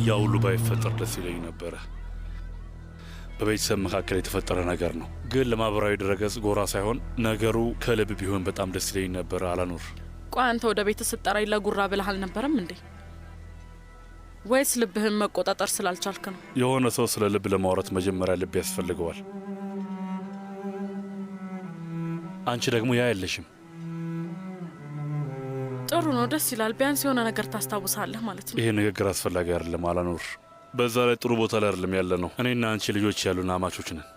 ያ ሁሉ ባይፈጠር ደስ ይለኝ ነበረ። በቤተሰብ መካከል የተፈጠረ ነገር ነው። ግን ለማህበራዊ ድረገጽ ጎራ ሳይሆን ነገሩ ከልብ ቢሆን በጣም ደስ ይለኝ ነበረ። አላኑር፣ ቆይ አንተ ወደ ቤት ስትጠራኝ ለጉራ ብለህ አልነበረም እንዴ? ወይስ ልብህን መቆጣጠር ስላልቻልክ ነው? የሆነ ሰው ስለ ልብ ለማውራት መጀመሪያ ልብ ያስፈልገዋል። አንቺ ደግሞ ያ የለሽም። ጥሩ ነው፣ ደስ ይላል። ቢያንስ የሆነ ነገር ታስታውሳለህ ማለት ነው። ይሄ ንግግር አስፈላጊ አይደለም አላኑር። በዛ ላይ ጥሩ ቦታ ላይ አይደለም ያለ ነው። እኔና አንቺ ልጆች ያሉን አማቾች ነን።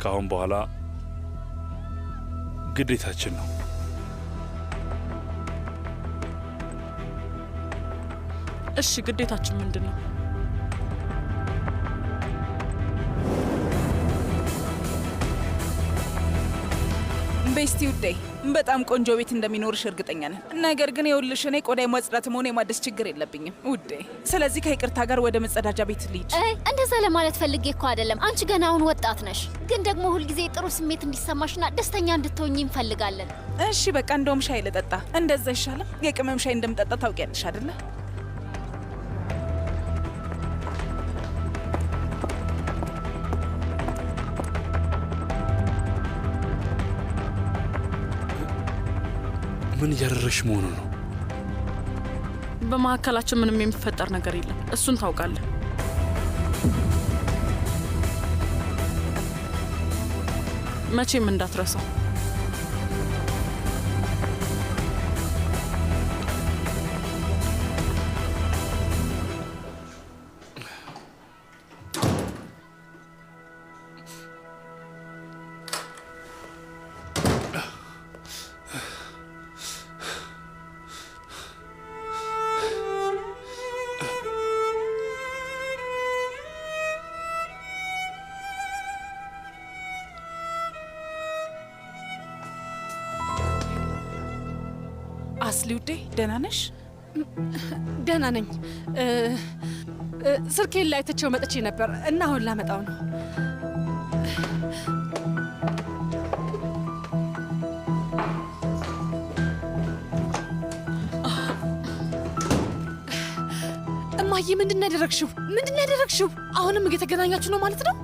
ከአሁን በኋላ ግዴታችን ነው። እሺ፣ ግዴታችን ምንድን ነው? ቤስቲ ውዴ፣ በጣም ቆንጆ ቤት እንደሚኖርሽ እርግጠኛ ነን። ነገር ግን የውልሽ እኔ ቆዳ ማጽዳትም ሆነ የማደስ ችግር የለብኝም ውዴ። ስለዚህ ከይቅርታ ጋር ወደ መጸዳጃ ቤት ልሂድ። እንደዛ ለማለት ፈልጌ እኮ አይደለም። አንቺ ገና አሁን ወጣት ነሽ፣ ግን ደግሞ ሁልጊዜ ጥሩ ስሜት እንዲሰማሽና ደስተኛ እንድትሆኚ እንፈልጋለን። እሺ በቃ እንደውም ሻይ ልጠጣ። እንደዛ ይሻላል። የቅመም ሻይ እንደምጠጣ ታውቂያለሽ አይደለ? ምን እያደረሽ መሆኑ ነው? በመካከላችን ምንም የሚፈጠር ነገር የለም። እሱን ታውቃለህ። መቼም እንዳትረሳው። አስሊ ውዴ፣ ደህና ነሽ? ደህና ነኝ። ስልኬን ላይ ትቼው መጥቼ ነበር እና አሁን ላመጣው ነው። እማዬ፣ ምንድን ነው ያደረግሽው? ምንድን ነው ያደረግሽው? አሁንም እየተገናኛችሁ ነው ማለት ነው?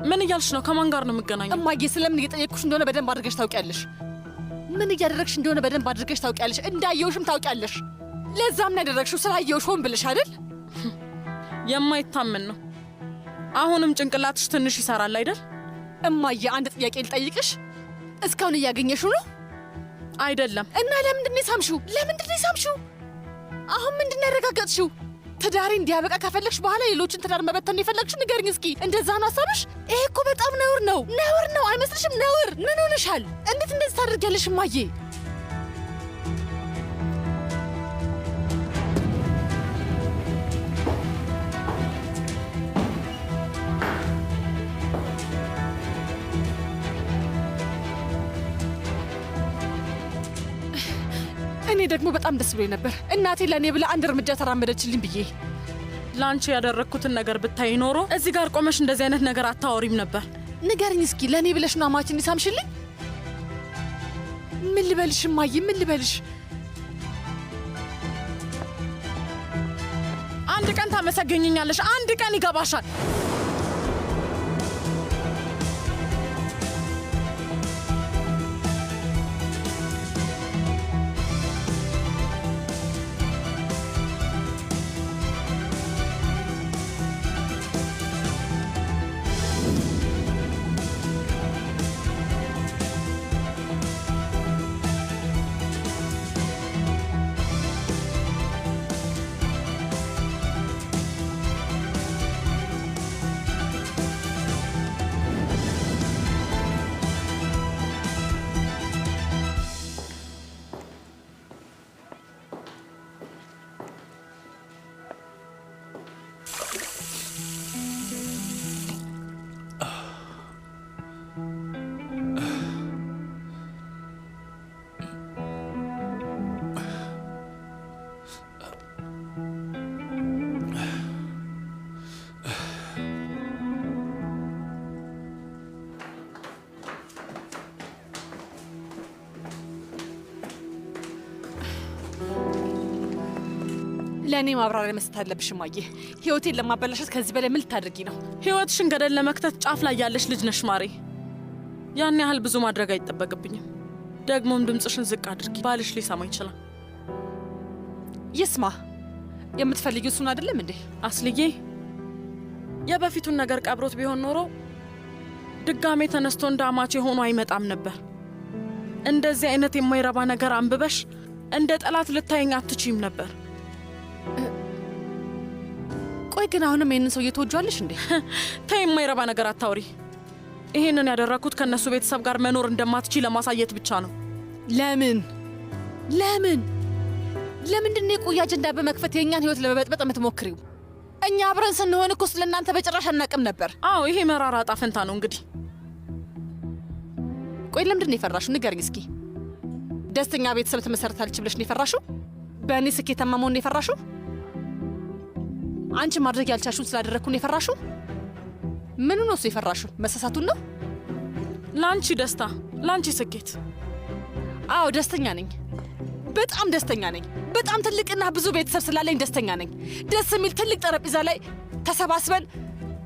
ምን እያልሽ ነው? ከማን ጋር ነው የምገናኘው? እማዬ፣ ስለምን እየጠየቅኩሽ እንደሆነ በደንብ አድርገሽ ታውቂያለሽ። ምን እያደረግሽ እንደሆነ በደንብ አድርገሽ ታውቂያለሽ። እንዳየውሽም ታውቂያለሽ። ለዛም ነው ያደረግሽው። ስላየውሽ ሆን ብለሽ አይደል? የማይታመን ነው። አሁንም ጭንቅላትሽ ትንሽ ይሰራል አይደል? እማዬ፣ አንድ ጥያቄ ልጠይቅሽ። እስካሁን እያገኘሽው ነው? አይደለም። እና ለምንድን ነው የሳምሽው? ለምንድን ነው የሳምሽው? አሁን ምንድን ነው ያረጋገጥሽው? ትዳሬ እንዲያበቃ ከፈለግሽ በኋላ ሌሎችን ትዳር መበተን የፈለግሽ? ንገርኝ እስኪ። እንደዛ ነው ሀሳብሽ? ይሄ እኮ በጣም ነውር ነው። ነውር ነው አይመስልሽም? ነውር። ምን ሆነሻል? እንዴት እንደዚህ ታደርጊያለሽ እማዬ? እኔ ደግሞ በጣም ደስ ብሎኝ ነበር እናቴ ለእኔ ብላ አንድ እርምጃ ተራመደችልኝ ብዬ። ለአንቺ ያደረግኩትን ነገር ብታይ ኖሮ እዚህ ጋር ቆመሽ እንደዚህ አይነት ነገር አታወሪም ነበር። ንገርኝ እስኪ፣ ለእኔ ብለሽ ነው አማችን ይሳምሽልኝ? ምን ልበልሽ እማዬ፣ ምን ልበልሽ? አንድ ቀን ታመሰገኝኛለሽ፣ አንድ ቀን ይገባሻል። ለእኔ ማብራሪያ መስጠት አለብሽ እማዬ። ህይወቴን ለማበላሸት ከዚህ በላይ ምን ልታደርጊ ነው? ህይወትሽን ገደል ለመክተት ጫፍ ላይ ያለሽ ልጅ ነሽ ማሬ። ያን ያህል ብዙ ማድረግ አይጠበቅብኝም። ደግሞም ድምፅሽን ዝቅ አድርጊ፣ ባልሽ ሊሰማ ይችላል። ይስማ። የምትፈልጊው እሱን አይደለም እንዴ? አስልዬ የበፊቱን ነገር ቀብሮት ቢሆን ኖሮ ድጋሜ ተነስቶ እንደ አማቼ ሆኖ አይመጣም ነበር። እንደዚህ አይነት የማይረባ ነገር አንብበሽ እንደ ጠላት ልታየኝ አትችይም ነበር። ቆይ ግን አሁንም ይህንን ሰው እየተወጇለሽ እንዴ? ተይ፣ የማይረባ ነገር አታውሪ። ይሄንን ያደረኩት ከነሱ ቤተሰብ ጋር መኖር እንደማትችይ ለማሳየት ብቻ ነው። ለምን ለምንድን ነው የቆየ አጀንዳ በመክፈት የእኛን ህይወት ለመበጥበጥ የምትሞክሪው? እኛ አብረን ስንሆን እኮ ስለ እናንተ በጭራሽ አናቅም ነበር። አዎ፣ ይሄ መራራ ዕጣ ፈንታ ነው እንግዲህ። ቆይ ለምንድን ነው የፈራሽው? ንገርኝ እስኪ። ደስተኛ ቤተሰብ ትመሰርታለች ብለሽ ነው የፈራሽው? በእኔ ስኬታማ መሆን ነው የፈራሽው? አንቺ ማድረግ ያልቻልሽውን ስላደረግኩ ነው የፈራሽው? ምኑ ነው እሱ የፈራሽው? መሳሳቱን ነው? ለአንቺ ደስታ፣ ለአንቺ ስኬት። አዎ ደስተኛ ነኝ፣ በጣም ደስተኛ ነኝ። በጣም ትልቅና ብዙ ቤተሰብ ስላለኝ ደስተኛ ነኝ። ደስ የሚል ትልቅ ጠረጴዛ ላይ ተሰባስበን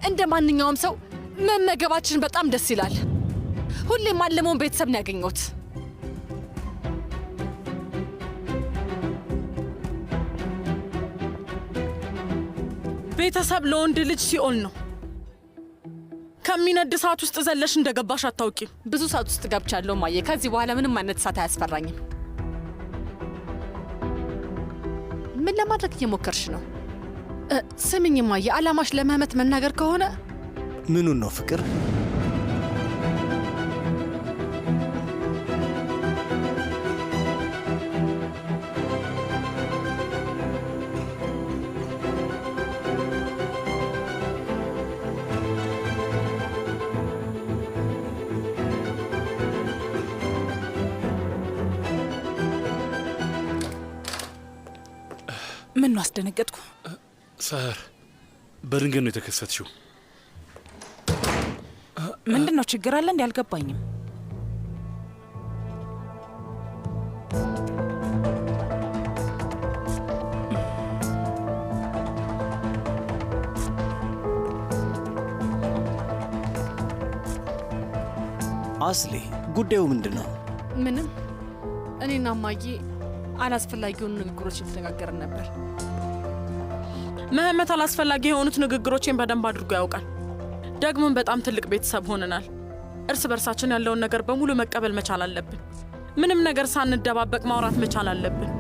እንደ ማንኛውም ሰው መመገባችን በጣም ደስ ይላል። ሁሌም ማለመውን ቤተሰብ ነው ያገኘሁት። ቤተሰብ ለወንድ ልጅ ሲኦል ነው። ከሚነድ እሳት ውስጥ ዘለሽ እንደገባሽ አታውቂም። ብዙ እሳት ውስጥ ገብቻለሁ ማየ። ከዚህ በኋላ ምንም አይነት እሳት አያስፈራኝም። ምን ለማድረግ እየሞከርሽ ነው? ስምኝ ማየ፣ አላማሽ ለመህመት መናገር ከሆነ ምኑን ነው ፍቅር? ምን ነው አስደነገጥኩ? ሳር በድንገት ነው የተከሰትሽው። ምንድን ነው ችግር አለ እንዴ? አልገባኝም። አስሊ ጉዳዩ ምንድን ነው? ምንም። እኔና እማዬ አላስፈላጊ የሆኑ ንግግሮች እየተነጋገርን ነበር። መህመት አላስፈላጊ የሆኑት ንግግሮችን በደንብ አድርጎ ያውቃል። ደግሞም በጣም ትልቅ ቤተሰብ ሆነናል። እርስ በርሳችን ያለውን ነገር በሙሉ መቀበል መቻል አለብን። ምንም ነገር ሳንደባበቅ ማውራት መቻል አለብን።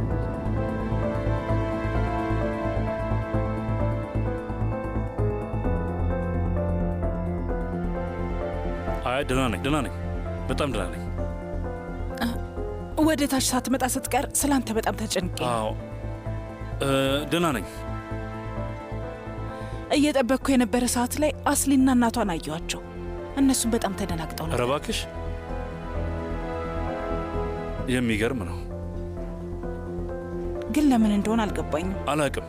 አይ ደህና ነኝ፣ በጣም ደህና ነኝ። ወደ ታች ሳትመጣ ስትቀር ስላንተ በጣም ተጨንቄ። አዎ ደህና ነኝ። እየጠበቅኩ የነበረ ሰዓት ላይ አስሊና እናቷን አየኋቸው። እነሱም በጣም ተደናግጠው ነበር። ኧረ እባክሽ የሚገርም ነው። ግን ለምን እንደሆነ አልገባኝም። አላቅም።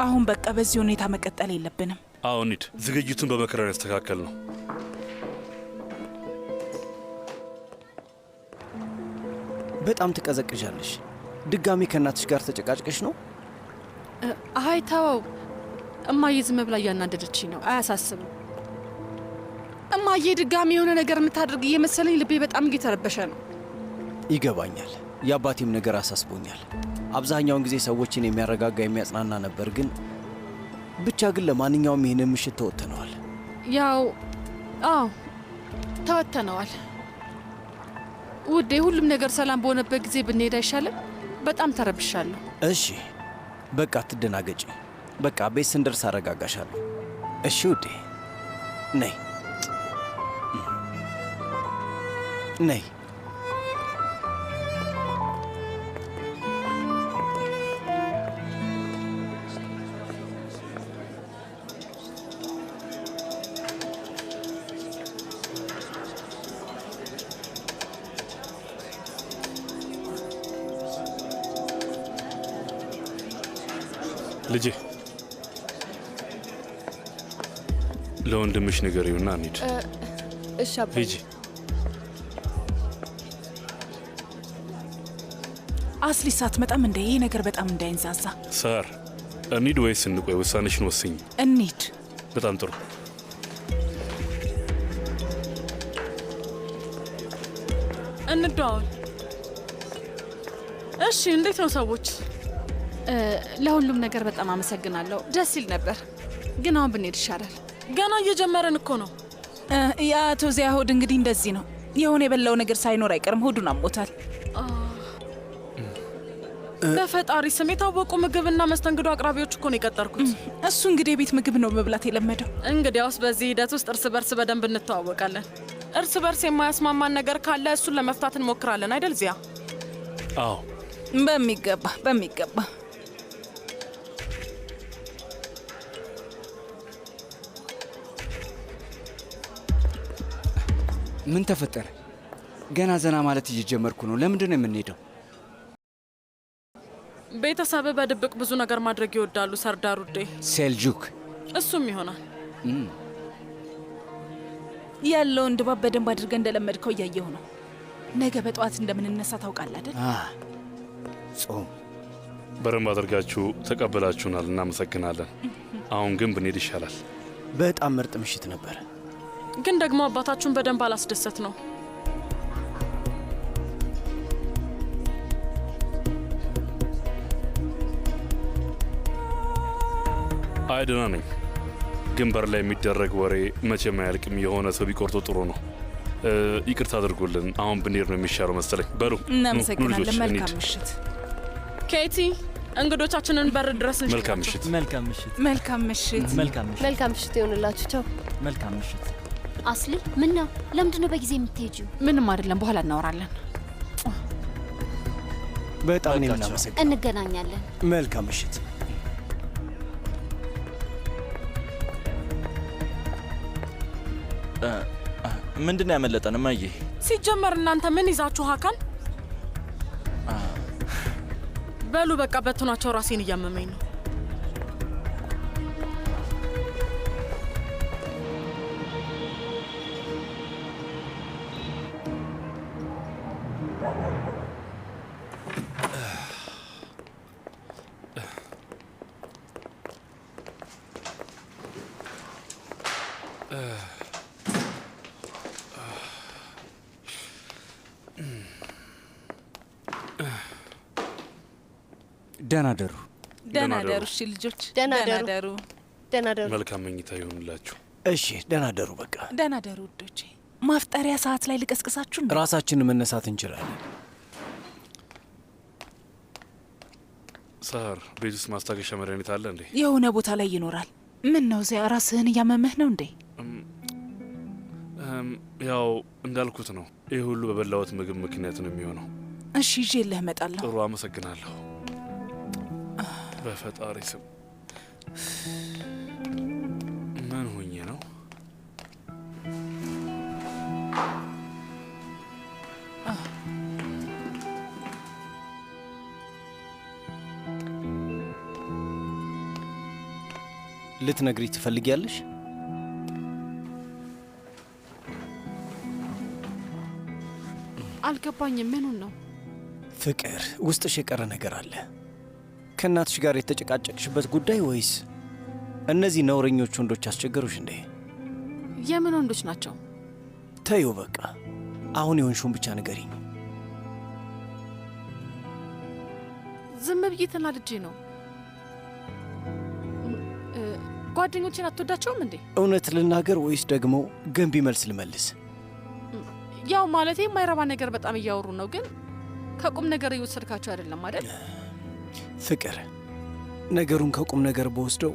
አሁን በቃ በዚህ ሁኔታ መቀጠል የለብንም። አዎ እንሂድ። ዝግጅቱን በመከረር ያስተካከል ነው። በጣም ትቀዘቅዣለሽ። ድጋሚ ከእናትሽ ጋር ተጨቃጭቀሽ ነው? አይ ተወው። እማዬ ዝም ብላ እያናደደችኝ ነው። አያሳስብም። እማዬ ድጋሚ የሆነ ነገር የምታደርግ እየመሰለኝ ልቤ በጣም እየተረበሸ ነው። ይገባኛል። የአባቴም ነገር አሳስቦኛል። አብዛኛውን ጊዜ ሰዎችን የሚያረጋጋ የሚያጽናና ነበር። ግን ብቻ ግን ለማንኛውም ይህንን ምሽት ተወጥነዋል። ያው አዎ ተወጥነዋል ውዴ። ሁሉም ነገር ሰላም በሆነበት ጊዜ ብንሄድ አይሻልም? በጣም ተረብሻለሁ። እሺ በቃ አትደናገጪ። በቃ ቤት ስንደርስ አረጋጋሻለሁ። እሺ ውዴ ነይ ነይ። ልጄ ለወንድምሽ ንገሪውና እንሂድ። እሺ አባ። ሂጂ። አስሊ ሳትመጣም እንደ ይሄ ነገር በጣም እንዳይንዛዛ። ሳር እንሂድ ወይስ እንቆይ? ውሳኔሽን ወስኝ። እንሂድ። በጣም ጥሩ። እንደዋወል። እሺ፣ እንዴት ነው ሰዎች? ለሁሉም ነገር በጣም አመሰግናለሁ። ደስ ይል ነበር፣ ግን አሁን ብንሄድ ይሻላል። ገና እየጀመረን እኮ ነው። የአቶ ዚያ ሆድ እንግዲህ እንደዚህ ነው። የሆነ የበላው ነገር ሳይኖር አይቀርም። ሆዱን አሞታል። በፈጣሪ ስም የታወቁ ምግብና መስተንግዶ አቅራቢዎች እኮ ነው የቀጠርኩት። እሱ እንግዲህ የቤት ምግብ ነው መብላት የለመደው። እንግዲያውስ በዚህ ሂደት ውስጥ እርስ በርስ በደንብ እንተዋወቃለን። እርስ በርስ የማያስማማን ነገር ካለ እሱን ለመፍታት እንሞክራለን አይደል ዚያ? አዎ፣ በሚገባ በሚገባ። ምን ተፈጠረ? ገና ዘና ማለት እየጀመርኩ ነው። ለምንድን ነው የምንሄደው? ቤተሰብ በድብቅ ብዙ ነገር ማድረግ ይወዳሉ ሰርዳሩዴ። ሴልጁክ እሱም ይሆናል። ያለውን ድባብ በደንብ አድርገህ እንደለመድከው እያየሁ ነው። ነገ በጠዋት እንደምንነሳ ታውቃለህ አይደል? ጾም በደንብ አድርጋችሁ ተቀበላችሁናል፣ እናመሰግናለን። አሁን ግን ብንሄድ ይሻላል። በጣም ምርጥ ምሽት ነበር። ግን ደግሞ አባታችሁን በደንብ አላስደሰት ነው። አይ ደህና ነኝ፣ ግን በር ላይ የሚደረግ ወሬ መቼም አያልቅም። የሆነ ሰው ቢቆርጦ ጥሩ ነው። ይቅርታ አድርጉልን። አሁን ብንሄድ ነው የሚሻለው መሰለኝ። በሉ እናመሰግናለን። መልካም ምሽት ኬቲ። እንግዶቻችንን በር ድረስ እንሽጣቸው። መልካም ምሽት። መልካም ምሽት። መልካም ምሽት። መልካም ምሽት ይሆንላችሁ። ቻው። መልካም ምሽት። አስሊ ምን ነው? ለምንድን ነው በጊዜ የምትሄጂው? ምንም አይደለም፣ በኋላ እናወራለን። በጣም ነው የምናመሰግነው። እንገናኛለን። መልካም ምሽት። ምንድን ነው ያመለጠን እማዬ? ሲጀመር እናንተ ምን ይዛችሁ አካል? በሉ በቃ በትኗቸው፣ ራሴን እያመመኝ ነው። ደህና ደሩ። ደህና ደሩ። እሺ ልጆች፣ ደህና ደሩ። ደህና ደሩ። መልካም መኝታ ይሆንላችሁ። እሺ፣ ደህና ደሩ። በቃ ደህና ደሩ ውዶቼ። ማፍጠሪያ ሰዓት ላይ ልቀስቅሳችሁ? ራሳችንን መነሳት እንችላለን። ሳር፣ ቤት ውስጥ ማስታገሻ መድኃኒት አለ እንዴ? የሆነ ቦታ ላይ ይኖራል። ምን ነው ዚያ፣ ራስህን እያመመህ ነው እንዴ? ያው እንዳልኩት ነው። ይህ ሁሉ በበላሁት ምግብ ምክንያት ነው የሚሆነው። እሺ፣ ይዤልህ እመጣለሁ። ጥሩ፣ አመሰግናለሁ። በፈጣሪ ስም ምን ሆኜ ነው? ልትነግሪ ትፈልጊያለሽ? አልገባኝም። ምኑን ነው? ፍቅር፣ ውስጥሽ የቀረ ነገር አለ። ከእናትሽ ጋር የተጨቃጨቅሽበት ጉዳይ ወይስ እነዚህ ነውረኞች ወንዶች አስቸገሩሽ እንዴ? የምን ወንዶች ናቸው? ተዩ በቃ። አሁን የሆንሽውን ብቻ ንገሪኝ። ዝም ብዬ ተናድጄ ነው። ጓደኞችን አትወዳቸውም እንዴ? እውነት ልናገር ወይስ ደግሞ ገንቢ መልስ ልመልስ? ያው ማለቴ የማይረባ ነገር በጣም እያወሩ ነው፣ ግን ከቁም ነገር እየወሰድካቸው አይደለም አይደል? ፍቅር፣ ነገሩን ከቁም ነገር በወስደው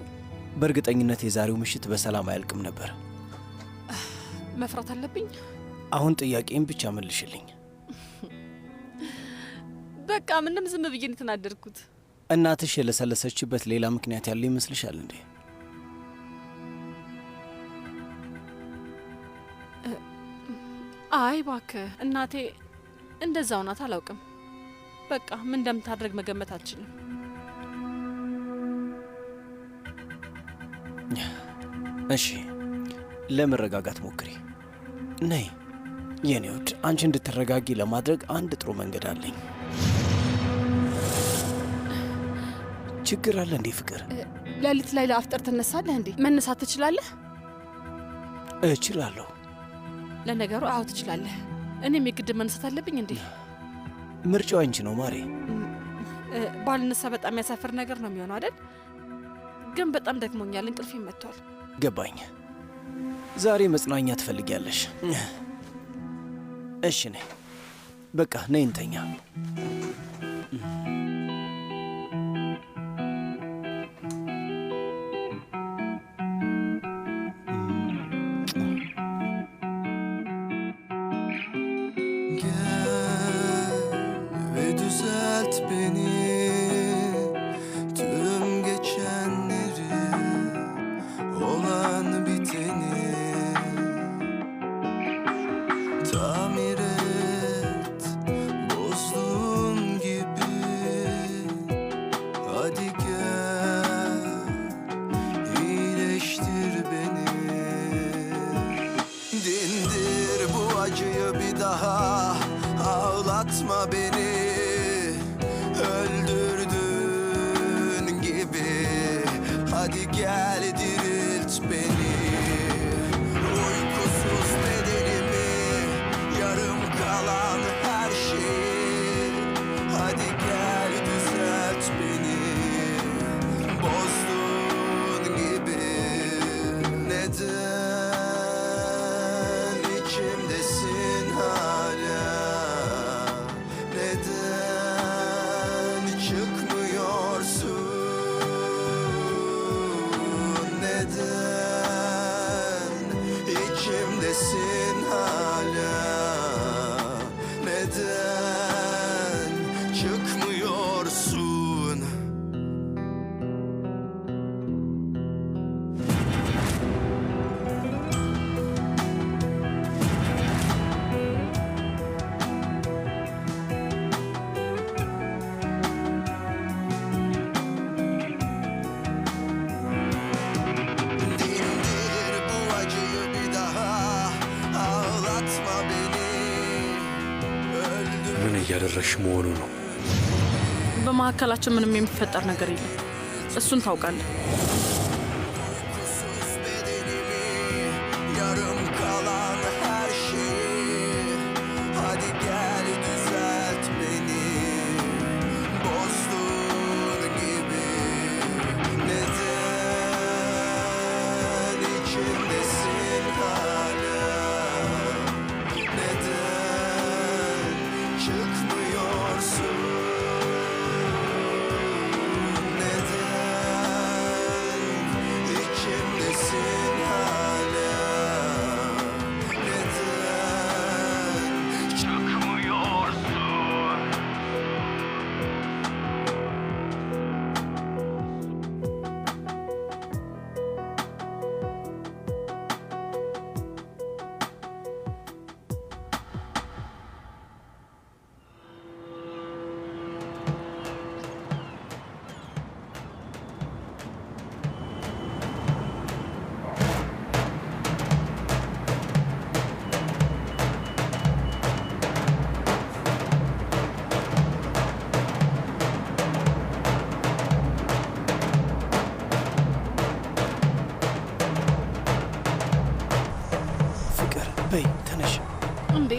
በእርግጠኝነት የዛሬው ምሽት በሰላም አያልቅም ነበር። መፍራት አለብኝ? አሁን ጥያቄን ብቻ መልሽልኝ። በቃ ምንም ዝም ብዬ ነው የተናደድኩት። እናትሽ የለሰለሰችበት ሌላ ምክንያት ያለ ይመስልሻል እንዴ? አይ እባክህ፣ እናቴ እንደዛው ናት። አላውቅም። በቃ ምን እንደምታደርግ መገመት አልችልም። እሺ፣ ለመረጋጋት ሞክሪ። ነይ የኔ ውድ፣ አንቺ እንድትረጋጊ ለማድረግ አንድ ጥሩ መንገድ አለኝ። ችግር አለ እንዴ ፍቅር? ሌሊት ላይ ለአፍጠር ትነሳለህ እንዴ? መነሳት ትችላለህ? እችላለሁ። ለነገሩ አዎ ትችላለህ። እኔም የግድ መነሳት አለብኝ እንዴ? ምርጫው አንቺ ነው ማሬ። ባልነሳ በጣም ያሳፍር ነገር ነው የሚሆነው አይደል? ግን በጣም ደክሞኛል፣ እንቅልፌ መጥቷል። ገባኝ። ዛሬ መጽናኛ ትፈልጊያለሽ? እሺ ነይ፣ በቃ ነይ እንተኛ። Ağlatma beni, öldürdüğün gibi. Hadi gel dirilt beni. Uykusuz bedenimi, yarım kalan her şeyi. Hadi gel düzelt beni, bozduğun gibi. Neden içimdesin hala? Neden çıkmıyorsun? Neden içimdesin hala? Neden çıkmıyorsun? ምን እያደረግሽ መሆኑ ነው? በመካከላችን ምንም የሚፈጠር ነገር የለም። እሱን ታውቃለህ። Yarım kalan her şeyi. Hadi gel düzelt beni, bozduğun gibi. Neden içimdesin hala? Neden çıkmıyorsun? Neden içimdesin hala? Neden çıkmıyorsun? ፍቅር በይ ተነሽ። እንዴ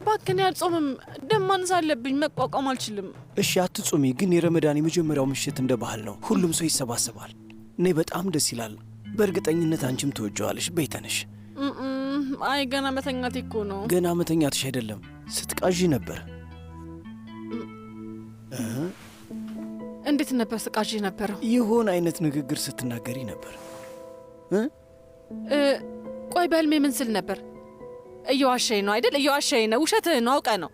ባክን፣ ያልጾምም ደም ማነስ አለብኝ፣ መቋቋም አልችልም። እሺ አትጹሚ፣ ግን የረመዳን የመጀመሪያው ምሽት እንደ ባህል ነው። ሁሉም ሰው ይሰባሰባል። እኔ በጣም ደስ ይላል። በእርግጠኝነት አንቺም ትወጂዋለሽ። በይ ተነሽ። አይ ገና መተኛቴ እኮ ነው። ገና መተኛትሽ አይደለም፣ ስትቃዢ ነበር። እንዴት ነበር ስቃዥ ነበረው? የሆነ አይነት ንግግር ስትናገሪ ነበር። ቆይ በህልሜ ምን ስል ነበር? እየዋሸኝ ነው አይደል? እየዋሸኝ ነው። ውሸትህን ነው፣ አውቀ ነው።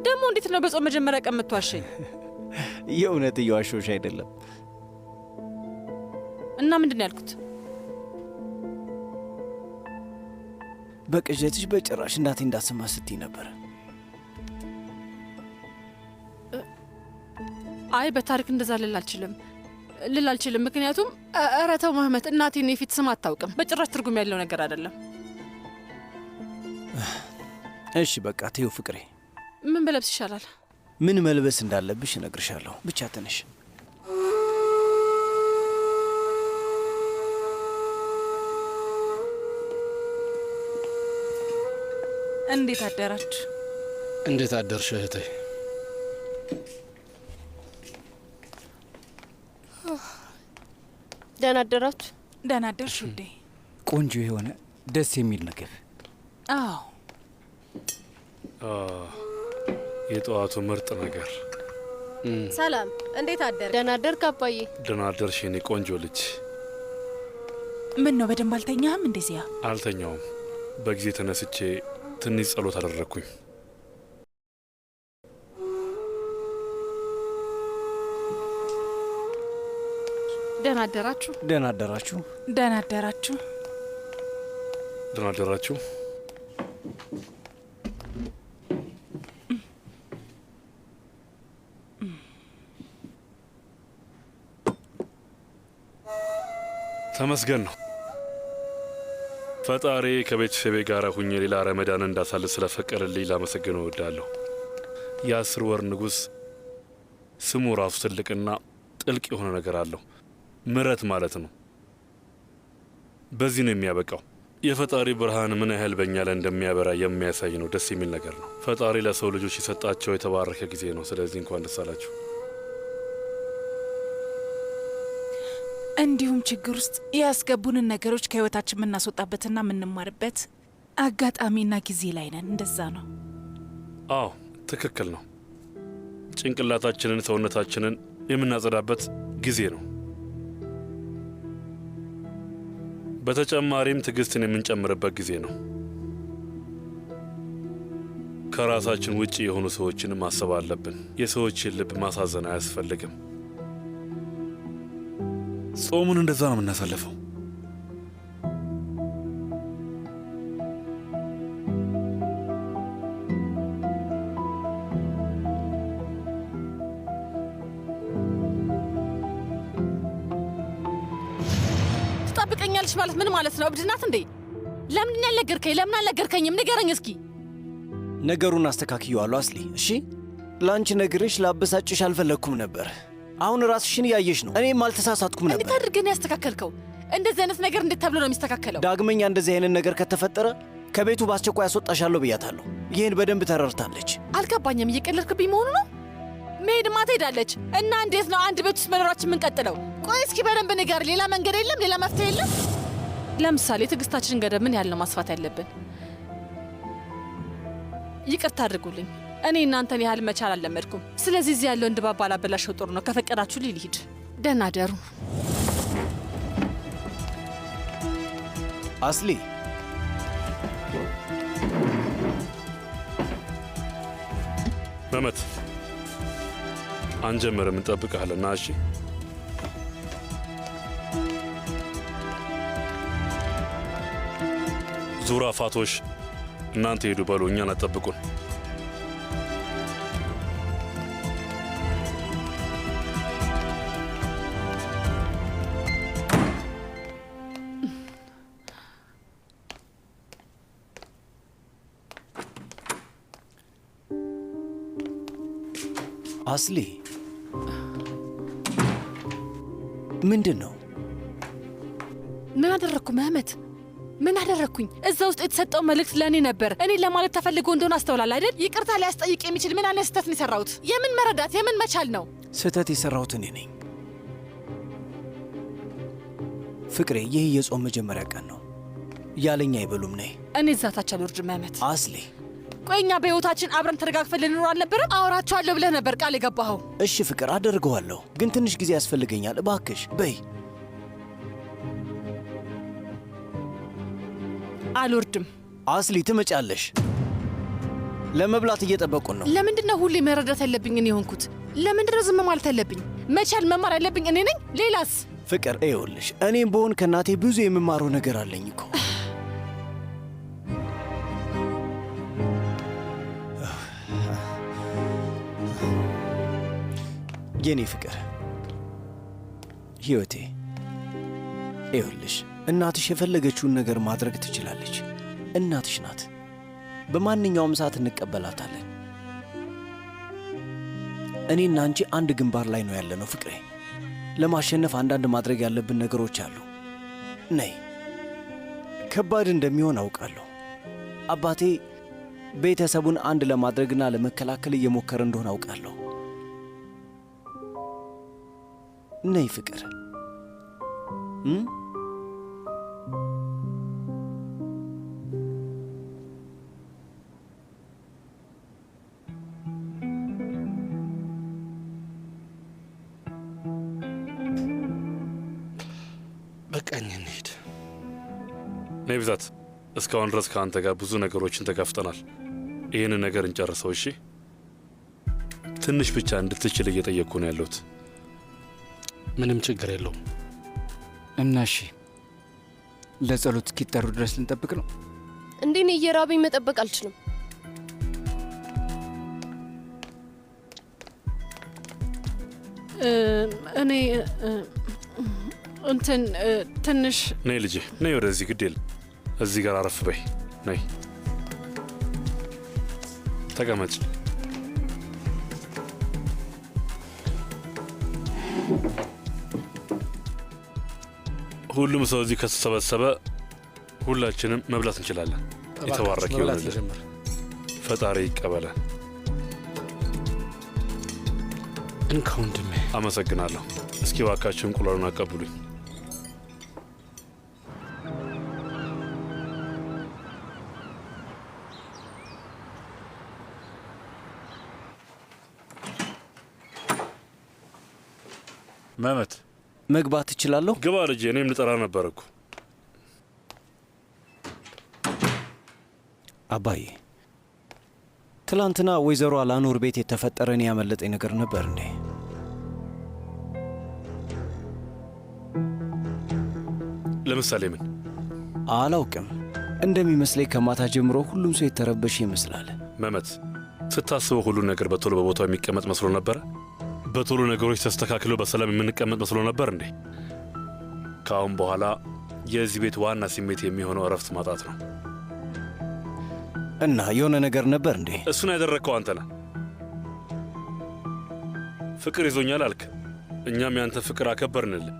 ደግሞ እንዴት ነው በጾም መጀመሪያ ቀን የምትዋሸኝ? የእውነት እየዋሸሁሽ አይደለም። እና ምንድን ነው ያልኩት? በቅዠትሽ በጭራሽ እናቴ እንዳሰማ ስትይ ነበር። አይ በታሪክ እንደዛ ልል አልችልም። ምክንያቱም ኧረ ተው መህመት፣ እናቴን የፊት ስም አታውቅም። በጭራሽ ትርጉም ያለው ነገር አይደለም። እሺ በቃ ተይው ፍቅሬ። ምን በለብስ ይሻላል? ምን መልበስ እንዳለብሽ እነግርሻለሁ። ብቻ ተነሽ። እንዴት አደራችሁ? እንዴት አደርሽ እህቴ? ደህና አደራችሁ? ደህና አደርሽ ውዴ። ቆንጆ የሆነ ደስ የሚል ምግብ። አዎ የጠዋቱ ምርጥ ነገር። ሰላም፣ እንዴት አደር? ደህና አደርክ አባዬ? ደህና አደርሽ የኔ ቆንጆ ልጅ። ምን ነው በደንብ አልተኛህም? እንደዚያ አልተኛውም። በጊዜ ተነስቼ ትንሽ ጸሎት አደረግኩኝ። ደህና አደራችሁ? ደህና አደራችሁ? ደህና አደራችሁ? ደህና አደራችሁ? ተመስገን ነው ፈጣሪ ከቤተሰቤ ጋር ሁኜ ሌላ ረመዳን እንዳሳልፍ ስለፈቀደልኝ ላመሰግን እወዳለሁ። የ10 ወር ንጉሥ ስሙ ራሱ ትልቅና ጥልቅ የሆነ ነገር አለው። ምሕረት ማለት ነው። በዚህ ነው የሚያበቃው። የፈጣሪ ብርሃን ምን ያህል በእኛ ላይ እንደሚያበራ የሚያሳይ ነው። ደስ የሚል ነገር ነው። ፈጣሪ ለሰው ልጆች የሰጣቸው የተባረከ ጊዜ ነው። ስለዚህ እንኳን ደስ አላችሁ። እንዲሁም ችግር ውስጥ ያስገቡንን ነገሮች ከህይወታችን የምናስወጣበትና የምንማርበት አጋጣሚና ጊዜ ላይ ነን። እንደዛ ነው። አዎ ትክክል ነው። ጭንቅላታችንን፣ ሰውነታችንን የምናጸዳበት ጊዜ ነው። በተጨማሪም ትዕግስትን የምንጨምርበት ጊዜ ነው። ከራሳችን ውጪ የሆኑ ሰዎችን ማሰብ አለብን። የሰዎችን ልብ ማሳዘን አያስፈልግም። ጾሙን እንደዛ ነው የምናሳልፈው። ትጠብቀኛለች ማለት ምን ማለት ነው? እብድ ናት እንዴ? ለምን ያልነገርከኝ? ለምን አልነገርከኝም? ንገረኝ እስኪ። ነገሩን አስተካክየዋለሁ አስሊ። እሺ ለአንቺ ነግሬሽ ላበሳጭሽ አልፈለግኩም ነበር። አሁን ራስሽን እያየሽ ነው። እኔም አልተሳሳትኩም ነበር። እንዴት አድርገን ያስተካከልከው? እንደዚህ አይነት ነገር እንዴት ተብሎ ነው የሚስተካከለው? ዳግመኛ እንደዚህ አይነት ነገር ከተፈጠረ ከቤቱ በአስቸኳይ ያስወጣሻለሁ ብያታለሁ። ይህን በደንብ ተረድታለች። አልገባኝም። እየቀለድክብኝ መሆኑ ነው? መሄድማ ትሄዳለች እና እንዴት ነው አንድ ቤት ውስጥ መኖራችን የምንቀጥለው? ቆይ እስኪ በደንብ ንገር። ሌላ መንገድ የለም? ሌላ መፍትሄ የለም? ለምሳሌ ትዕግስታችንን ገደብ ምን ያህል ነው ማስፋት ያለብን? ይቅርታ አድርጉልኝ። እኔ እናንተን ያህል መቻል አልለመድኩም። ስለዚህ እዚህ ያለውን ድባብ ባላበላሸው ጥሩ ነው። ከፈቀዳችሁ ልሂድ። ደህና ደሩ። አስሊ መመት አንጀምርም፣ እንጠብቅሃለና። እሺ ዙራ፣ ፋቶሽ እናንተ ሄዱ በሉ፣ እኛን አጠብቁን። አስሊ ምንድን ነው? ምን አደረግኩ መህመት? ምን አደረግኩኝ? እዛ ውስጥ የተሰጠው መልእክት ለእኔ ነበር። እኔ ለማለት ተፈልጎ እንደሆነ አስተውላል አይደል? ይቅርታ ሊያስጠይቅ የሚችል ምን አይነት ስህተት ነው የሰራሁት? የምን መረዳት የምን መቻል ነው? ስህተት የሰራሁት እኔ ነኝ ፍቅሬ። ይህ የጾም መጀመሪያ ቀን ነው። ያለኛ አይበሉም። ነይ። እኔ እዛታች አልወርድም መህመት። አስሊ ቆይ እኛ በሕይወታችን አብረን ተደጋግፈን ልንኖር አልነበረም? አወራቸዋለሁ ብለህ ነበር ቃል የገባኸው። እሺ ፍቅር፣ አደርገዋለሁ፣ ግን ትንሽ ጊዜ ያስፈልገኛል። እባክሽ በይ። አልወርድም። አስሊ ትመጫለሽ። ለመብላት እየጠበቁን ነው። ለምንድን ነው ሁሌ መረዳት ያለብኝ እኔ የሆንኩት? ለምንድን ነው ዝም ማለት ያለብኝ? መቻል መማር ያለብኝ እኔ ነኝ? ሌላስ? ፍቅር ይኸውልሽ፣ እኔም በሆን ከእናቴ ብዙ የምማረው ነገር አለኝ እኮ። የኔ ፍቅር፣ ሕይወቴ፣ ይኸውልሽ እናትሽ የፈለገችውን ነገር ማድረግ ትችላለች። እናትሽ ናት። በማንኛውም ሰዓት እንቀበላታለን። እኔና አንቺ አንድ ግንባር ላይ ነው ያለነው ፍቅሬ። ለማሸነፍ አንዳንድ ማድረግ ያለብን ነገሮች አሉ። ነይ። ከባድ እንደሚሆን አውቃለሁ። አባቴ ቤተሰቡን አንድ ለማድረግና ለመከላከል እየሞከረ እንደሆነ አውቃለሁ። ነይ ፍቅር። በቃኝ፣ እንሂድ። ነይ ብዛት፣ እስካሁን ድረስ ከአንተ ጋር ብዙ ነገሮችን ተጋፍጠናል። ይህንን ነገር እንጨርሰው እሺ? ትንሽ ብቻ እንድትችል እየጠየቅኩ ነው ያለሁት። ምንም ችግር የለውም። እና እሺ፣ ለጸሎት እስኪጠሩ ድረስ ልንጠብቅ ነው? እንዴ እኔ እየራበኝ መጠበቅ አልችልም። እኔ እንትን ትንሽ ነይ ልጄ፣ ነይ ወደዚህ። ግድ የለም እዚህ ጋር አረፍ በይ። ነይ ተቀመጭ። ሁሉም ሰው እዚህ ከተሰበሰበ ሁላችንም መብላት እንችላለን። የተባረክ ይሆንልን። ፈጣሪ ይቀበለን። እንካ ወንድሜ። አመሰግናለሁ። እስኪ ባካችሁ እንቁላሉን አቀብሉኝ። መመት መግባት እችላለሁ? ግባ ልጄ። እኔም ልጠራ ነበር እኮ። አባዬ፣ ትላንትና ወይዘሮ አላኖር ቤት የተፈጠረን ያመለጠኝ ነገር ነበር እንዴ? ለምሳሌ ምን? አላውቅም። እንደሚመስለኝ ከማታ ጀምሮ ሁሉም ሰው የተረበሸ ይመስላል። መመት፣ ስታስበው ሁሉን ነገር በቶሎ በቦታው የሚቀመጥ መስሎ ነበረ? በቶሎ ነገሮች ተስተካክለው በሰላም የምንቀመጥ መስሎ ነበር እንዴ? ከአሁን በኋላ የዚህ ቤት ዋና ስሜት የሚሆነው እረፍት ማጣት ነው። እና የሆነ ነገር ነበር እንዴ? እሱን ያደረግከው አንተ ነህ። ፍቅር ይዞኛል አልክ፣ እኛም ያንተ ፍቅር አከበርንልህ።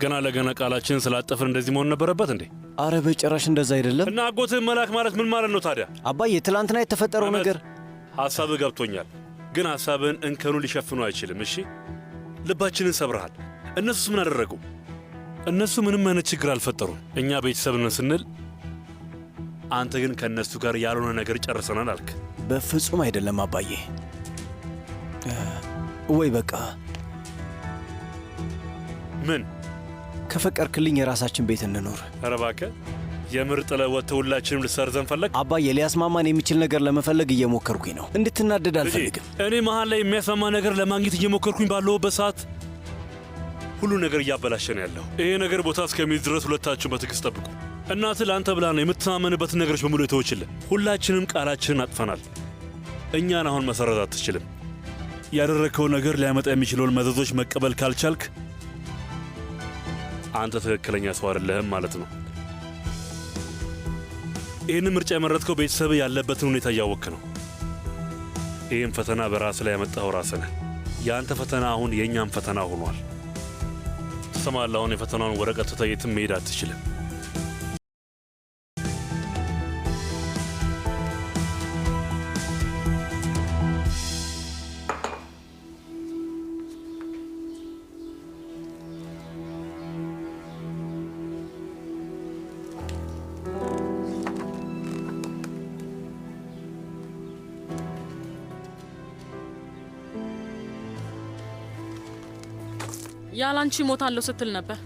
ገና ለገና ቃላችንን ስላጠፍን እንደዚህ መሆን ነበረበት እንዴ? አረ በጭራሽ እንደዛ አይደለም። እና አጎትህን መላክ ማለት ምን ማለት ነው ታዲያ? አባዬ፣ ትላንትና የተፈጠረው ነገር ሐሳብህ ገብቶኛል፣ ግን ሐሳብህን እንከኑ ሊሸፍኑ አይችልም። እሺ፣ ልባችንን ሰብረሃል። እነሱስ ምን አደረጉ? እነሱ ምንም አይነት ችግር አልፈጠሩም። እኛ ቤተሰብ ነን ስንል አንተ ግን ከእነሱ ጋር ያልሆነ ነገር ጨርሰናል አልክ። በፍጹም አይደለም አባዬ። ወይ በቃ ምን ከፈቀርክልኝ የራሳችን ቤት እንኖር። ኧረ እባክህ፣ የምር ጥለህ ወጥተህ ሁላችንም ልትሰርዘን ፈለግ? አባዬ፣ ሊያስማማን የሚችል ነገር ለመፈለግ እየሞከርኩኝ ነው። እንድትናደድ አልፈልግም። እኔ መሃል ላይ የሚያስማማ ነገር ለማግኘት እየሞከርኩኝ ባለሁበት ሰዓት ሁሉ ነገር እያበላሸ ነው ያለው። ይሄ ነገር ቦታ እስከሚይዝ ድረስ ሁለታችሁን በትዕግስት ጠብቁ። እናትህ ለአንተ ብላ ነው የምትተማመንበትን ነገሮች በሙሉ የተወችልን። ሁላችንም ቃላችንን አጥፈናል። እኛን አሁን መሰረት አትችልም። ያደረግከው ነገር ሊያመጣ የሚችለውን መዘዞች መቀበል ካልቻልክ አንተ ትክክለኛ ሰው አይደለህም ማለት ነው። ይህን ምርጫ የመረጥከው ቤተሰብ ያለበትን ሁኔታ እያወቅህ ነው። ይህም ፈተና በራስህ ላይ ያመጣኸው ራስህ ነህ። የአንተ ፈተና አሁን የእኛም ፈተና ሆኗል። ትሰማለህ? አሁን የፈተናውን ወረቀት ትተህ የትም መሄድ አትችልም። ያላንቺ ሞታለሁ ስትል ነበር፣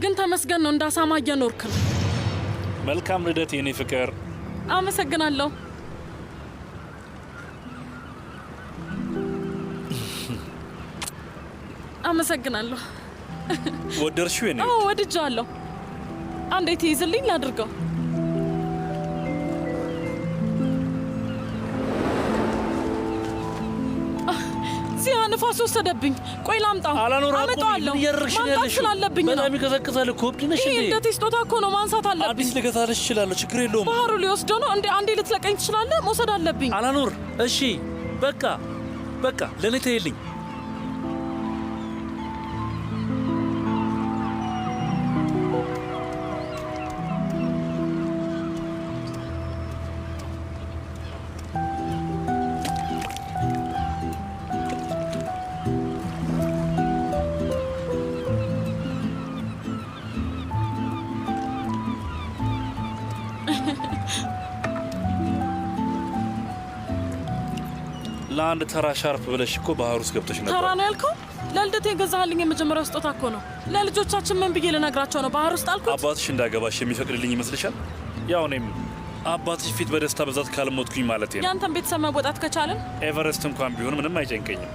ግን ተመስገን ነው እንዳሳማ እየኖርክ ነው። መልካም ልደት የኔ ፍቅር። አመሰግናለሁ። አመሰግናለሁ። ወደርሽው የኔ? አዎ ወድጃለሁ። አንዴ ትይዝልኝ ላድርገው። ዚያ ንፋስ ወሰደብኝ። ቆይ ላምጣው። አመጣዋለሁ። ማምጣት ስላለብኝ ነው። በጣም ይቀዘቅዛል እኮ። እብድ ነሽ እንዴ? እንደ ቴስቶታ እኮ ነው። ማንሳት አለብኝ። አዲስ ልገዛልሽ እችላለሁ፣ ችግር የለውም። ባህሩ ሊወስደው ነው እንዴ? አንዴ ልትለቀኝ ትችላለህ? መውሰድ አለብኝ። አላኖር። እሺ በቃ በቃ፣ ለእኔ ተይልኝ። ለአንድ ተራ ሻርፕ ብለሽ እኮ ባህር ውስጥ ገብተሽ ነበር። ተራ ነው ያልከው? ለልደት የገዛህልኝ የመጀመሪያው ስጦታ እኮ ነው። ለልጆቻችን ምን ብዬ ልነግራቸው ነው? ባህር ውስጥ አልኩት። አባትሽ እንዳገባሽ የሚፈቅድልኝ ይመስልሻል? ያው እኔም አባትሽ ፊት በደስታ ብዛት ካልሞትኩኝ ማለት ነው። ያንተን ቤተሰብ መወጣት ከቻልን ኤቨረስት እንኳን ቢሆን ምንም አይጨንቀኝም።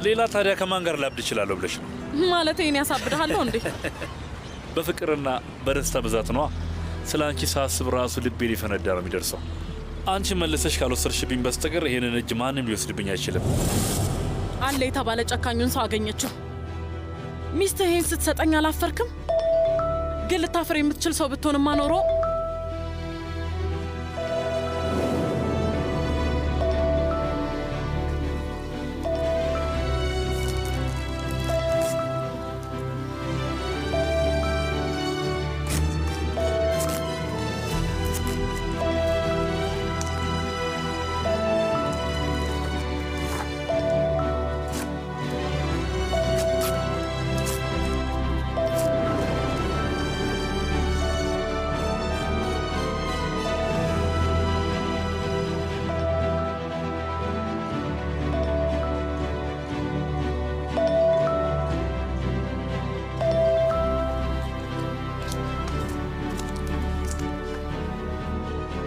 ሌላ ታዲያ ከማን ጋር ላብድ እችላለሁ ብለሽ ነው? ማለት ይሄን ያሳብድሃለሁ እንዴ? በፍቅርና በደስታ ብዛት ነዋ። ስለ አንቺ ሳስብ ራሱ ልቤ ሊፈነዳ ነው የሚደርሰው። አንቺ መልሰሽ ካልወሰድሽብኝ በስተቀር ይሄንን እጅ ማንም ሊወስድብኝ አይችልም። አለ የተባለ ጨካኙን ሰው አገኘችው። ሚስትህ ይህን ስትሰጠኝ አላፈርክም? ግን ልታፍር የምትችል ሰው ብትሆንማ ኖሮ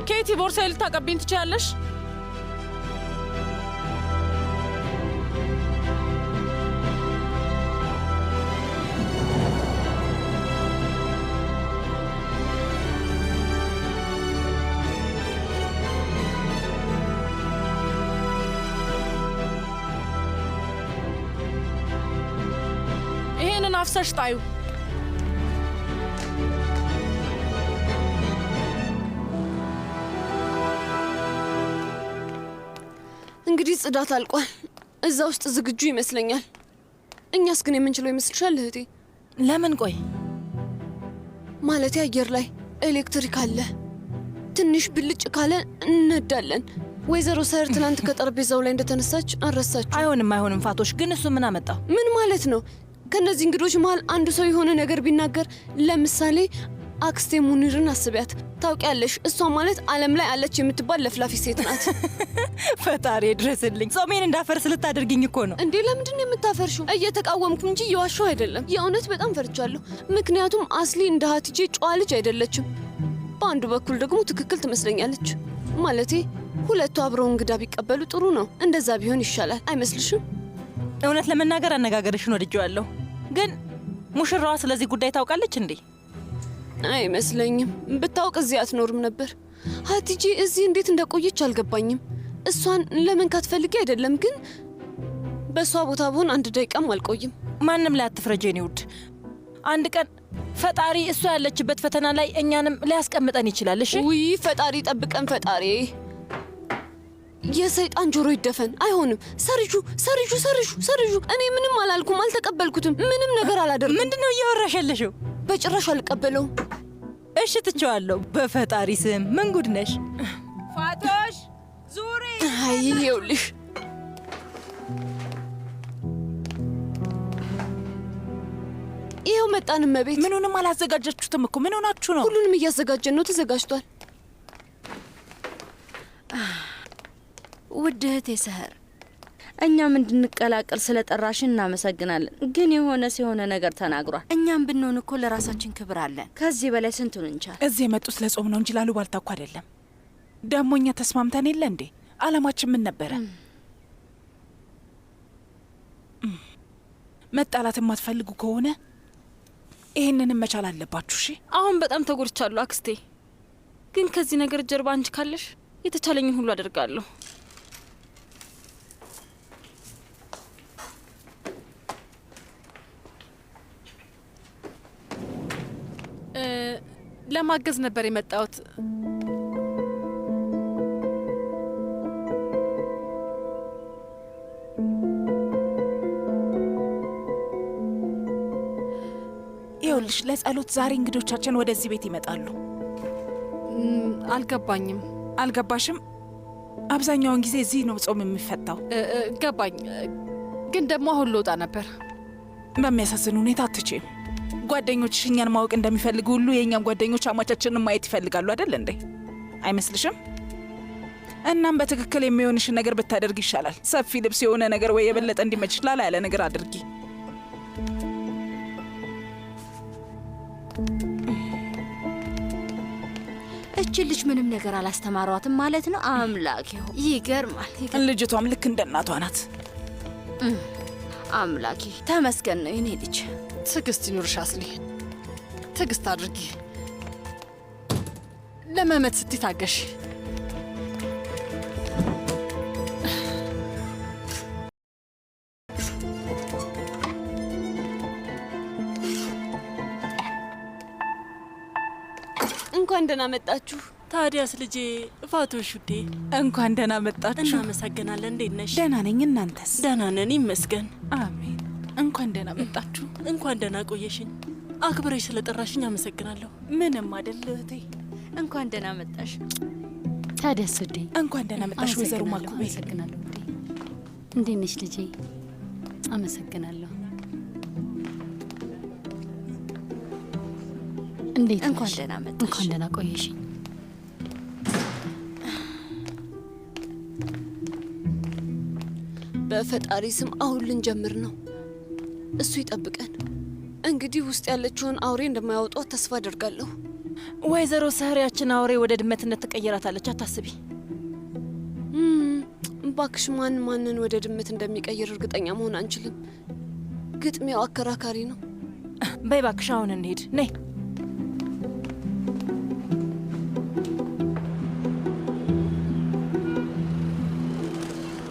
ኬቲ ቦርሳዬ ልታቀብኝ ትችያለሽ? ይሄንን አፍሰሽ ጣዩ። እንግዲህ ጽዳት አልቋል። እዛ ውስጥ ዝግጁ ይመስለኛል። እኛስ ግን የምንችለው ይመስልሻል እህቴ? ለምን? ቆይ ማለት አየር ላይ ኤሌክትሪክ አለ። ትንሽ ብልጭ ካለ እነዳለን። ወይዘሮ ሰር ትናንት ከጠረጴዛው ላይ እንደተነሳች አረሳችሁ። አይሆንም ፋቶሽ። ግን እሱ ምን አመጣው? ምን ማለት ነው? ከነዚህ እንግዶች መሃል አንዱ ሰው የሆነ ነገር ቢናገር፣ ለምሳሌ አክስቴ ሙኒርን አስቢያት። ታውቂያለሽ፣ እሷ ማለት ዓለም ላይ አለች የምትባል ለፍላፊ ሴት ናት። ፈጣሪ ድረስልኝ። ጾሜን እንዳፈርስ ልታደርግኝ እኮ ነው እንዴ? ለምንድን ነው የምታፈርሽው? እየተቃወምኩ እንጂ እየዋሸሁ አይደለም። የእውነት በጣም ፈርቻለሁ። ምክንያቱም አስሊ እንደ ሀቲጄ ጨዋ ልጅ አይደለችም። በአንዱ በኩል ደግሞ ትክክል ትመስለኛለች። ማለቴ ሁለቱ አብረው እንግዳ ቢቀበሉ ጥሩ ነው። እንደዛ ቢሆን ይሻላል አይመስልሽም? እውነት ለመናገር አነጋገርሽን ወድጄዋለሁ። ግን ሙሽራዋ ስለዚህ ጉዳይ ታውቃለች እንዴ? አይመስለኝም። ብታውቅ እዚህ አትኖርም ነበር። ሀቲጄ እዚህ እንዴት እንደቆየች አልገባኝም። እሷን ለመንካት ፈልጌ አይደለም፣ ግን በእሷ ቦታ ብሆን አንድ ደቂቃም አልቆይም። ማንም ላይ አትፍረጅ የኔ ውድ። አንድ ቀን ፈጣሪ እሷ ያለችበት ፈተና ላይ እኛንም ሊያስቀምጠን ይችላል። እሺ? ውይ ፈጣሪ ጠብቀን። ፈጣሪ የሰይጣን ጆሮ ይደፈን። አይሆንም። ሰርዡ ሰርዡ ሰርዡ ሰርዡ። እኔ ምንም አላልኩም፣ አልተቀበልኩትም። ምንም ነገር አላደርግም። ምንድነው እያወራሽ ያለሽው? በጭራሽ አልቀበለውም። እሺ ትቼዋለሁ። በፈጣሪ ስም ምን ጉድ ነሽ? ፋቶሽ ዙሪ። አይ ይኸውልሽ፣ ይኸው መጣን። እመቤት፣ ምኑንም አላዘጋጃችሁትም እኮ። ምን ሆናችሁ ነው? ሁሉንም እያዘጋጀን ነው። ተዘጋጅቷል። ውድ እህቴ ሰህር፣ እኛም እንድንቀላቀል ስለ ጠራሽን እናመሰግናለን። ግን የሆነ ሲሆነ ነገር ተናግሯል። እኛም ብንሆን እኮ ለራሳችን ክብር አለን። ከዚህ በላይ ስንቱን እንቻል? እዚህ የመጡት ለጾም ነው እንጂ ላሉባልታ እኮ አይደለም። ደግሞ እኛ ተስማምተን የለ እንዴ? አላማችን ምን ነበረ? መጣላት የማትፈልጉ ከሆነ ይህንንም መቻል አለባችሁ። እሺ? አሁን በጣም ተጎድቻለሁ አክስቴ። ግን ከዚህ ነገር ጀርባ አንቺ ካለሽ የተቻለኝን ሁሉ አደርጋለሁ። ለማገዝ ነበር የመጣሁት። ይኸውልሽ፣ ለጸሎት ዛሬ እንግዶቻችን ወደዚህ ቤት ይመጣሉ። አልገባኝም። አልገባሽም? አብዛኛውን ጊዜ እዚህ ነው ጾም የሚፈታው። ገባኝ። ግን ደግሞ አሁን ልወጣ ነበር። በሚያሳዝን ሁኔታ አትችይም። ጓደኞችሽ እኛን ማወቅ እንደሚፈልጉ ሁሉ የእኛም ጓደኞች አማቻችንን ማየት ይፈልጋሉ አይደል እንዴ? አይመስልሽም? እናም በትክክል የሚሆንሽን ነገር ብታደርግ ይሻላል። ሰፊ ልብስ የሆነ ነገር ወይ የበለጠ እንዲመችሽ ላላ ያለ ነገር አድርጊ። እች ልጅ ምንም ነገር አላስተማሯትም ማለት ነው። አምላኬ ይገርማል። ልጅቷም ልክ እንደ እናቷ ናት። አምላኬ ተመስገን ነው የኔ ልጅ። ትዕግስት ይኑርሽ አስሊ፣ ትዕግስት አድርጊ። ለመመት ስትይ ታገሽ። እንኳን ደህና መጣችሁ። ታዲያስ ልጄ ፋቶሽ ውዴ እንኳን ደህና መጣችሁ። እናመሰግናለን። እንዴት ነሽ? ደህና ነኝ። እናንተስ? ደህና ነን ይመስገን። አሜን። እንኳን ደህና መጣችሁ። እንኳን ደህና ቆየሽኝ። አክብረሽ ስለጠራሽኝ አመሰግናለሁ። ምንም አይደል እህቴ። እንኳን ደህና መጣሽ። ታዲያስ ውዴ እንኳን ደህና መጣሽ ወይዘሮ ማኩቤ። አመሰግናለሁ ውዴ። እንዴት ነሽ ልጄ? አመሰግናለሁ። እንዴት ነሽ? እንኳን ደህና መጣሽ። እንኳን ደህና ቆየሽኝ። በፈጣሪ ስም አሁን ልንጀምር ነው። እሱ ይጠብቀን። እንግዲህ ውስጥ ያለችውን አውሬ እንደማያወጧት ተስፋ አደርጋለሁ። ወይዘሮ ሰህሪያችን አውሬ ወደ ድመትነት ትቀይራታለች፣ አታስቢ። ባክሽ ማንን ወደ ድመት እንደሚቀይር እርግጠኛ መሆን አንችልም። ግጥሚያው አከራካሪ ነው። በይ ባክሽ አሁን እንሂድ። ነይ።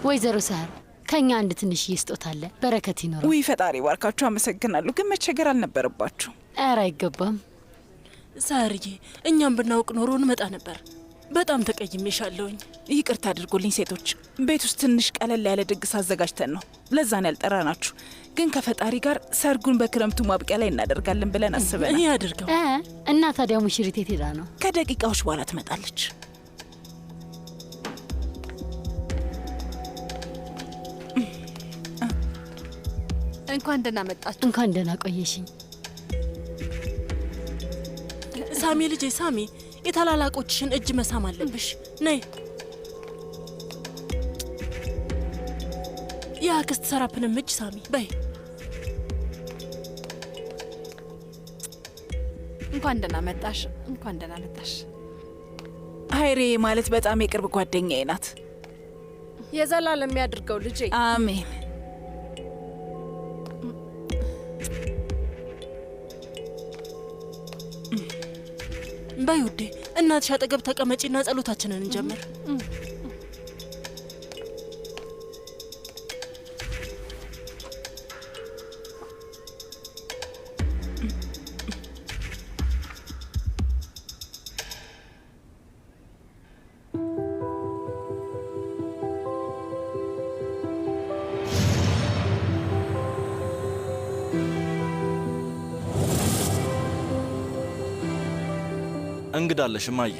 ወይዘሮ ሰህር ከኛ አንድ ትንሽ ስጦታ አለ። በረከት ይኖረው። ውይ ፈጣሪ ባርካችሁ። አመሰግናለሁ። ግን መቸገር አልነበረባችሁ። ኧረ አይገባም። ሰህርዬ እኛም ብናውቅ ኖሮ እንመጣ ነበር። በጣም ተቀይሜሻለሁኝ። ይቅርታ አድርጎልኝ ሴቶች። ቤት ውስጥ ትንሽ ቀለል ያለ ድግስ አዘጋጅተን ነው፣ ለዛን ያልጠራናችሁ። ግን ከፈጣሪ ጋር ሰርጉን በክረምቱ ማብቂያ ላይ እናደርጋለን ብለን አስበናል። ይህ አድርገው እና ታዲያ ሙሽሪት የት ሄዳ ነው? ከደቂቃዎች በኋላ ትመጣለች። እንኳን ደህና መጣችሁ። እንኳን ደህና ቆየሽኝ። ሳሚ ልጄ ሳሚ፣ የታላላቆችሽን እጅ መሳም አለብሽ። ነይ። የአክስት ሰራፕንም እጅ ሳሚ። በይ። እንኳን ደህና መጣሽ። እንኳን ደህና መጣሽ። ሀይሬ ማለት በጣም የቅርብ ጓደኛዬ ናት። የዘላለም የሚያድርገው ልጄ። አሜን። በይ ውዴ፣ እናትሽ አጠገብ ተቀመጪና ጸሎታችንን እንጀምር። እንግዳለሽ እማዬ።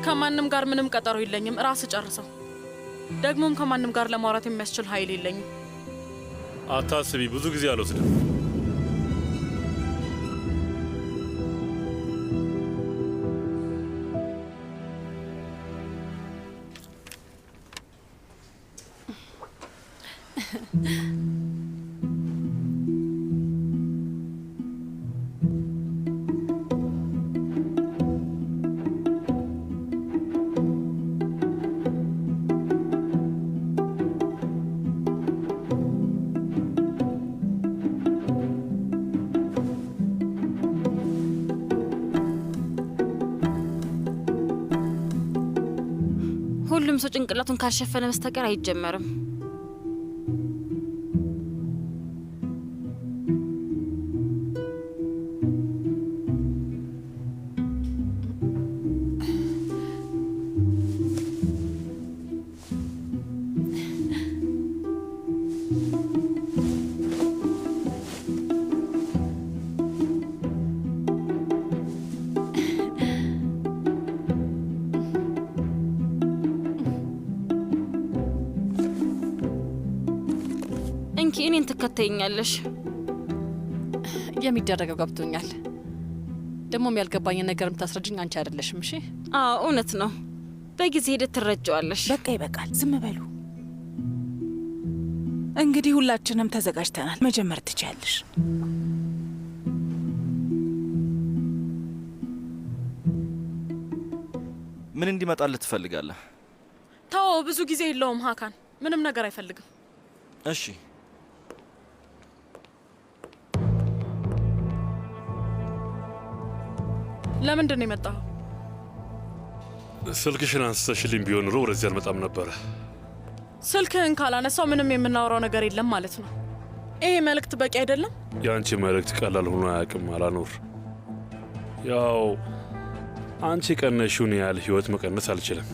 ከማንም ጋር ምንም ቀጠሮ የለኝም። ራስ ጨርሰው። ደግሞም ከማንም ጋር ለማውራት የሚያስችል ኃይል የለኝም። አታስቢ፣ ብዙ ጊዜ አልወስድም። ሁሉም ሰው ጭንቅላቱን ካልሸፈነ በስተቀር አይጀመርም። እንኪ እኔን ትከተይኛለሽ። የሚደረገው ገብቶኛል። ደግሞም ያልገባኝን ነገር የምታስረጅኝ አንቺ አይደለሽም። እሺ? አዎ እውነት ነው። በጊዜ ሂደት ትረጀዋለሽ። በቃ ይበቃል፣ ዝም በሉ። እንግዲህ ሁላችንም ተዘጋጅተናል። መጀመር ትችያለሽ። ምን እንዲመጣልህ ትፈልጋለህ? ታዎ፣ ብዙ ጊዜ የለውም ሀካን። ምንም ነገር አይፈልግም። እሺ ለምንድን ነው የመጣኸው? ስልክሽን አንስተሽልኝ ቢሆን ኖሮ ወደዚህ አልመጣም ነበረ። ስልክህን ካላነሳው ምንም የምናወራው ነገር የለም ማለት ነው። ይሄ መልእክት በቂ አይደለም? የአንቺ መልእክት ቀላል ሆኖ አያውቅም አላኖር። ያው አንቺ ቀነሽውን ያህል ህይወት መቀነስ አልችልም።